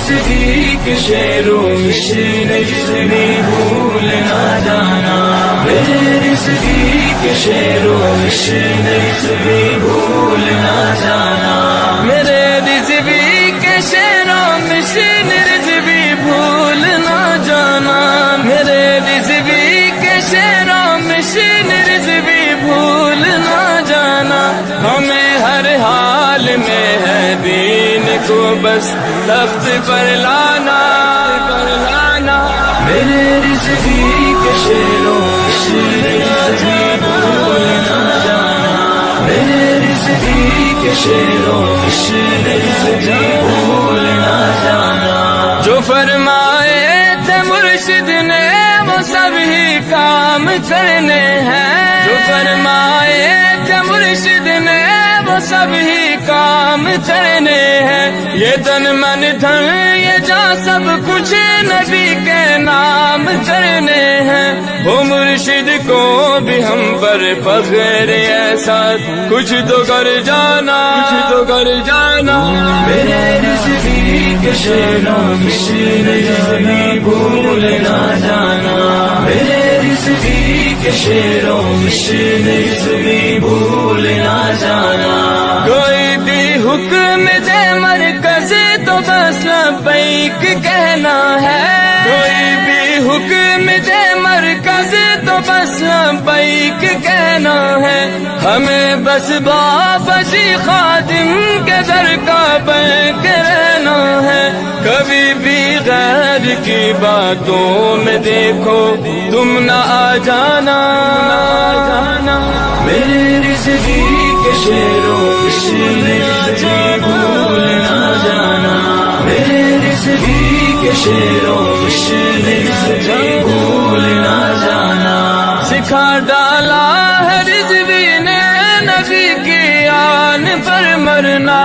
رزقی کے شعر و مشن رزقی بھول نہ جانا، میرے رزقی کے شعر و مشن رزقی بھول نہ جانا، میرے رزقی کے شعر و مشن رزقی بھول نہ جانا، میرے رزقی کے شعر و مشن رزقی بھول نہ جانا، ہمیں ہر حال میں ہے دین کو بس تخت پر لانا، میرے رزقی کے شعر و مشن رزقی بھول نہ جانا، میرے رزقی کے شعر و مشن رزقی بھول نہ جانا، جو فرمائے تھے مرشد نے وہ سب ہی کام کرنے ہیں، جو فرمائے تھے مرشد نے وہ سب ہی کام کرنے ہیں، یہ تن من دھن یہ جا سب کچھ نبی کے نام کرنے ہیں، وہ مرشد کو بھی ہم پر فخر ایسا کچھ تو کر جانا، کچھ تو کر جانا، میرے رزقی کے شعر و مشن رزقی بھول نہ جانا، میرے رزقی کے شعر و مشن رزقی بھول نہ جانا، کوئی بھی حکم دے مرکز تو بس لبیک کہنا ہے، کوئی بھی حکم دے مرکز تو بس لبیک کہنا ہے، ہمیں بس بابا جی خادم کے در کا بینک رہنا ہے، کبھی بھی غیر کی باتوں میں دیکھو تم نہ آ جانا، میرے رزقی کے شعر و مشن رزقی بھول نہ جانا، میرے رزقی کے شعر و مشن رزقی بھول نہ جانا، سکھا ڈالا ہے رضوی نے نبی کی آن پر مرنا۔